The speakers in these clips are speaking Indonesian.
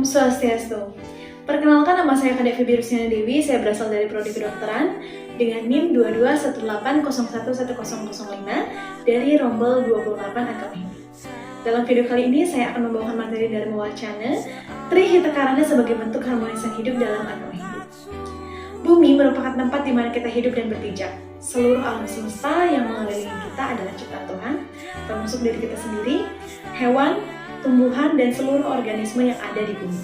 Swastiastu. Perkenalkan, nama saya Kadek Febi Rusiana Dewi, saya berasal dari Prodi Kedokteran dengan NIM 2218011005 dari Rombel 28 Agama Hindu. Dalam video kali ini saya akan membawakan materi dari Mawacana Trihita Karana sebagai bentuk harmonisan hidup dalam agama Hindu. Bumi merupakan tempat di mana kita hidup dan berpijak. Seluruh alam semesta yang mengelilingi kita adalah ciptaan Tuhan, termasuk diri kita sendiri, hewan, tumbuhan, dan seluruh organisme yang ada di bumi.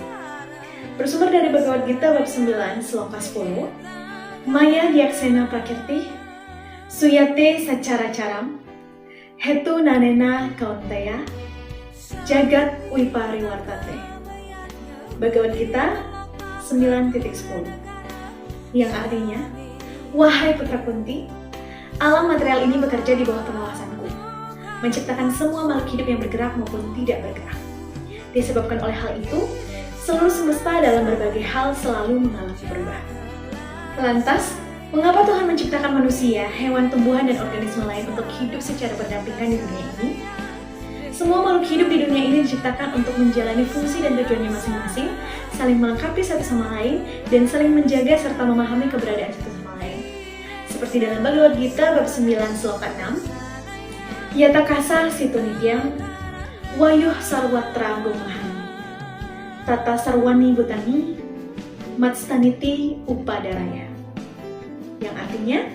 Bersumber dari Bhagavad Gita bab 9 sloka 10, Maya Diaksena Prakirti, Suyate Sacara Caram, Hetu Nanena Kaunteya, Jagat Wipariwartate. Bhagavad Gita 9.10, yang artinya, wahai putra Kunti, alam material ini bekerja di bawah pengawasanku, menciptakan semua makhluk hidup yang bergerak maupun tidak bergerak. Disebabkan oleh hal itu, seluruh semesta dalam berbagai hal selalu mengalami perubahan. Lantas, mengapa Tuhan menciptakan manusia, hewan, tumbuhan, dan organisme lain untuk hidup secara berdampingan di dunia ini? Semua makhluk hidup di dunia ini diciptakan untuk menjalani fungsi dan tujuannya masing-masing, saling melengkapi satu sama lain, dan saling menjaga serta memahami keberadaan satu sama lain. Seperti dalam Bhagavad Gita bab 9 sloka 6, Yata Kasa Situ Nityam, Wayuh Sarwatra Gomahani, Tata Sarwani Bhutani, Matstaniti Upadaraya. Yang artinya,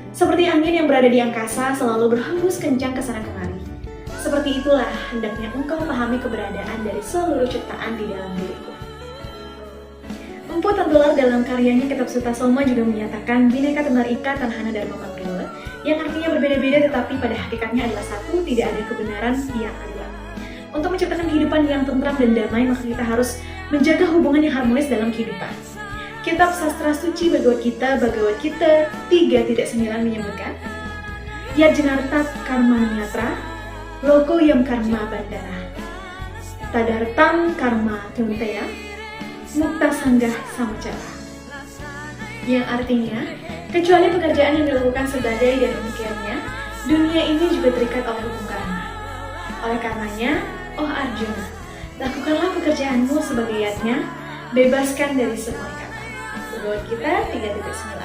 seperti angin yang berada di angkasa selalu berhembus kencang ke sana kemari. Seperti itulah hendaknya engkau pahami keberadaan dari seluruh ciptaan di dalam diriku. Empu Tantular dalam karyanya Kitab Sutta Soma juga menyatakan Bhinneka Tunggal Ika Tanahana Dharma Manggala, yang artinya berbeda-beda tetapi pada hakikatnya adalah satu, tidak ada kebenaran yang dua. Untuk menciptakan kehidupan yang tentram dan damai, maka kita harus menjaga hubungan yang harmonis dalam kehidupan. Kitab Sastra Suci Bhagavad Gita 3.9 menyebutkan, Yajnartat Karma Nyatra, Loko Yam Karma Bandana, Tadartam Karma Tunteya, Mukta Sanggah Samacara. Yang artinya, kecuali pekerjaan yang dilakukan sebagai dan demikiannya, dunia ini juga terikat oleh hukum karma. Oleh karenanya, oh Arjuna, lakukanlah pekerjaanmu sebagai yatnya, bebaskan dari semua ikatan. Bhagavad Gita 3.9.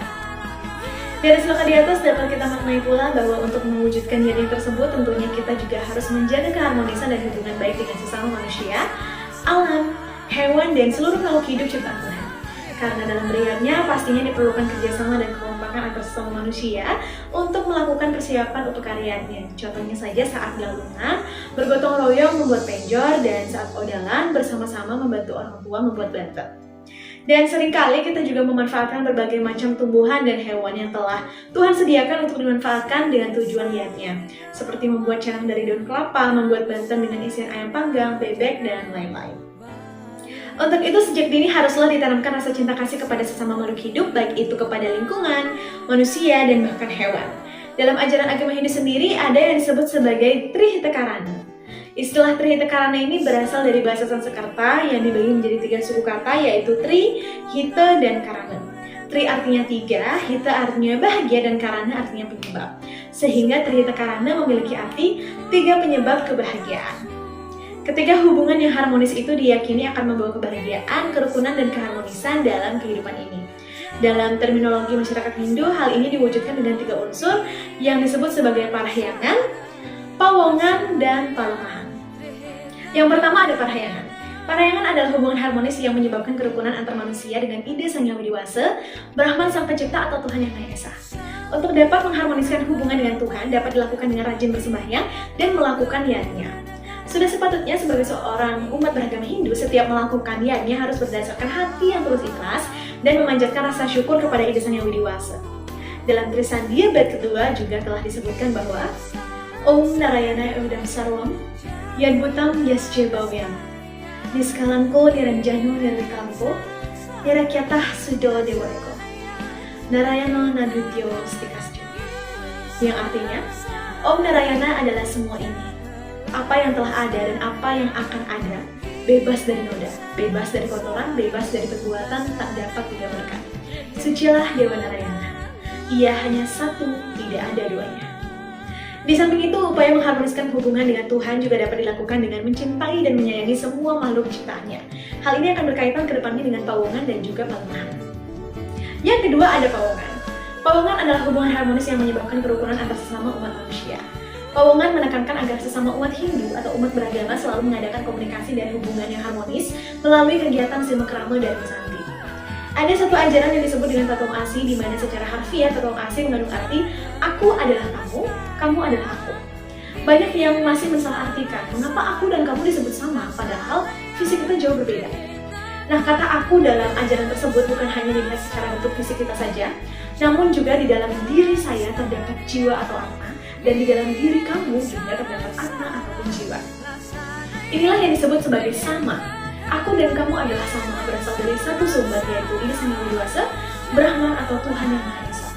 Dari sloka di atas dapat kita maknai pula bahwa untuk mewujudkan yatnya tersebut tentunya kita juga harus menjaga keharmonisan dan hubungan baik dengan sesama manusia, alam, hewan, dan seluruh makhluk hidup ciptaan Tuhan. Karena dalam beriatnya pastinya diperlukan kerjasama dan kekompakan antar sesama manusia untuk melakukan persiapan untuk karyanya. Contohnya saja saat galungan, bergotong royong membuat penjor, dan saat odalan bersama-sama membantu orang tua membuat bantet. Dan seringkali kita juga memanfaatkan berbagai macam tumbuhan dan hewan yang telah Tuhan sediakan untuk dimanfaatkan dengan tujuan yatnya, seperti membuat carang dari daun kelapa, membuat banten dengan isian ayam panggang, bebek, dan lain-lain. Untuk itu sejak dini haruslah ditanamkan rasa cinta kasih kepada sesama makhluk hidup, baik itu kepada lingkungan, manusia, dan bahkan hewan. Dalam ajaran agama Hindu sendiri ada yang disebut sebagai Trihita Karana. Istilah Trihita Karana ini berasal dari bahasa Sanskerta yang dibagi menjadi 3 suku kata, yaitu Tri, Hita, dan Karana. Tri artinya 3, Hita artinya bahagia, dan Karana artinya penyebab. Sehingga Trihita Karana memiliki arti 3 penyebab kebahagiaan. Ketiga hubungan yang harmonis itu diyakini akan membawa kebahagiaan, kerukunan, dan keharmonisan dalam kehidupan ini. Dalam terminologi masyarakat Hindu, hal ini diwujudkan dengan 3 unsur yang disebut sebagai parahyangan, pawongan, dan palemahan. Yang pertama ada parahyangan. Parahyangan adalah hubungan harmonis yang menyebabkan kerukunan antar manusia dengan ide Sang Yang Widiwasa, Brahman Sang Pencipta atau Tuhan Yang Maha Esa. Untuk dapat mengharmoniskan hubungan dengan Tuhan dapat dilakukan dengan rajin bersembahyang dan melakukan yatnya. Sudah sepatutnya sebagai seorang umat beragama Hindu, setiap melakukan yatnya harus berdasarkan hati yang tulus ikhlas dan memanjatkan rasa syukur kepada ide Sang Yang Widiwasa. Dalam Trisandhya bait kedua juga telah disebutkan bahwa Om Narayana Eudam Sarwam Yadbhutam Yasce Bhavyam Niskalanko Niranjano Nirvikalpo Nirakyatah Sudo Dewareko Narayana Nadutyo Stikasjo. Yang artinya, Om Narayana adalah semua ini, apa yang telah ada dan apa yang akan ada, bebas dari noda, bebas dari kotoran, bebas dari perbuatan tak dapat digambarkan. Sucilah Dewa Narayana, ia hanya satu, tidak ada duanya. Di samping itu, upaya mengharmoniskan hubungan dengan Tuhan juga dapat dilakukan dengan mencintai dan menyayangi semua makhluk ciptaannya. Hal ini akan berkaitan ke depannya dengan pawongan dan juga palemahan. Yang kedua ada pawongan. Pawongan adalah hubungan harmonis yang menyebabkan kerukunan antar sesama umat manusia. Pawongan menekankan agar sesama umat Hindu atau umat beragama selalu mengadakan komunikasi dan hubungan yang harmonis melalui kegiatan silaturahmi dan bersanding. Ada satu ajaran yang disebut dengan Tatung Asi, di mana secara harfiah Tatung Asi mengandung arti aku adalah kamu, kamu adalah aku. Banyak yang masih mensalahartikan mengapa aku dan kamu disebut sama, padahal fisik kita jauh berbeda. Nah, kata aku dalam ajaran tersebut bukan hanya dilihat secara bentuk fisik kita saja, namun juga di dalam diri saya terdapat jiwa atau atma, dan di dalam diri kamu juga terdapat atma ataupun jiwa. Inilah yang disebut sebagai sama. Aku dan kamu adalah sama, berasal dari satu sumber, yaitu Ida Sang Hyang Widi Wasa, Brahman atau Tuhan Yang Maha Esa.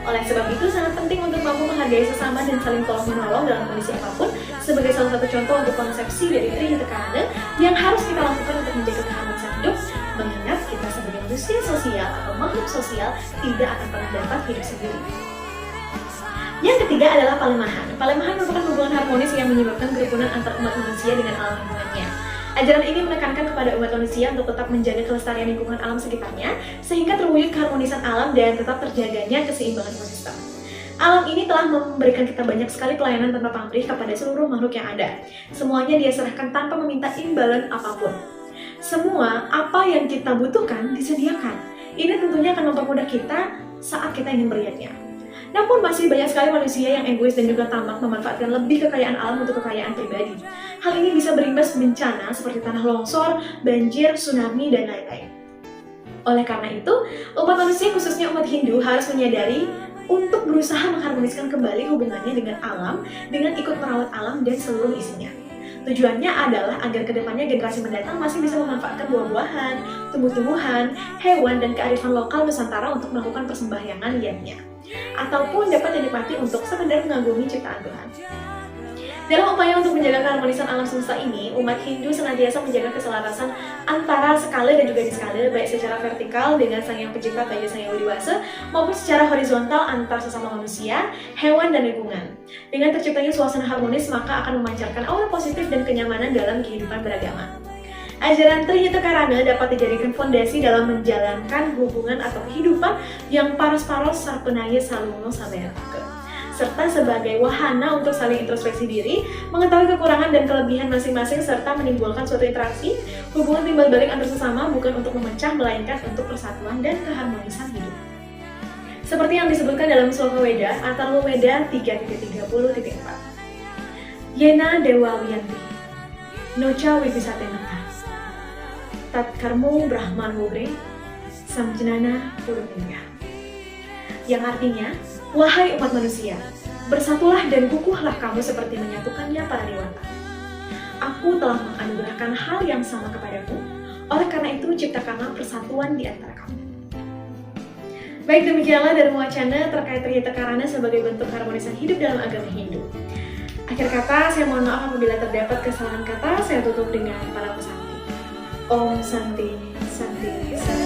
Oleh sebab itu, sangat penting untuk mampu menghargai sesama dan saling tolong-menolong dalam kondisi apapun, sebagai salah satu contoh untuk konsepsi dari Trihita Karana yang harus kita lakukan untuk menjaga keharmonisan hidup, mengingat kita sebagai manusia sosial atau makhluk sosial tidak akan pernah dapat hidup sendiri. Yang ketiga adalah palemahan. Palemahan merupakan hubungan harmonis yang menyebabkan kerukunan antar umat manusia dengan alam lingkungannya. Ajaran ini menekankan kepada umat manusia untuk tetap menjaga kelestarian lingkungan alam sekitarnya, sehingga terwujud keharmonisan alam dan tetap terjaganya keseimbangan ekosistem. Alam ini telah memberikan kita banyak sekali pelayanan tanpa pamrih kepada seluruh makhluk yang ada. Semuanya dia serahkan tanpa meminta imbalan apapun. Semua apa yang kita butuhkan disediakan. Ini tentunya akan mempermudah kita saat kita ingin beriatnya. Namun masih banyak sekali manusia yang egois dan juga tamak memanfaatkan lebih kekayaan alam untuk kekayaan pribadi. Hal ini bisa berimbas bencana seperti tanah longsor, banjir, tsunami, dan lain-lain. Oleh karena itu, umat manusia khususnya umat Hindu harus menyadari untuk berusaha mengharmoniskan kembali hubungannya dengan alam dengan ikut merawat alam dan seluruh isinya. Tujuannya adalah agar kedepannya generasi mendatang masih bisa memanfaatkan buah-buahan, tumbuh-tumbuhan, hewan, dan kearifan lokal Nusantara untuk melakukan persembahyangan liannya, ataupun dapat dinikmati untuk sekedar mengagumi ciptaan Tuhan. Dalam upaya untuk menjaga keharmonisan alam semesta ini, umat Hindu senantiasa menjaga keselarasan antara skala dan juga diskala, baik secara vertikal dengan Sang Yang Pencipta Ida Sang Hyang Widi Wasa, maupun secara horizontal antar sesama manusia, hewan, dan lingkungan. Dengan terciptanya suasana harmonis, maka akan memancarkan aura positif dan kenyamanan dalam kehidupan beragama. Ajaran Trihita Karana dapat dijadikan fondasi dalam menjalankan hubungan atau kehidupan yang paros-paros sarpenaya salungo sabayatake, serta sebagai wahana untuk saling introspeksi diri, mengetahui kekurangan dan kelebihan masing-masing, serta menimbulkan suatu interaksi, hubungan timbal balik antar sesama bukan untuk memecah, melainkan untuk persatuan dan keharmonisan hidup. Seperti yang disebutkan dalam Sloka Weda, Atharva Weda 3.30.4. Yena Dewa Wiyanti, Nocha Wibisate Mata, Tat Karmo Brahman Wogre, Samjenana Puruningga. Yang artinya, wahai umat manusia, bersatulah dan kukuhlah kamu seperti menyatukannya para dewata. Aku telah menganugerahkan hal yang sama kepadamu, oleh karena itu ciptakanlah persatuan di antara kamu. Baik, demikianlah dari wacana terkait Trihita Karana sebagai bentuk harmonisan hidup dalam agama Hindu. Akhir kata, saya mohon maaf apabila terdapat kesalahan kata. Saya tutup dengan para pesanti. Om Santi Santi Santi.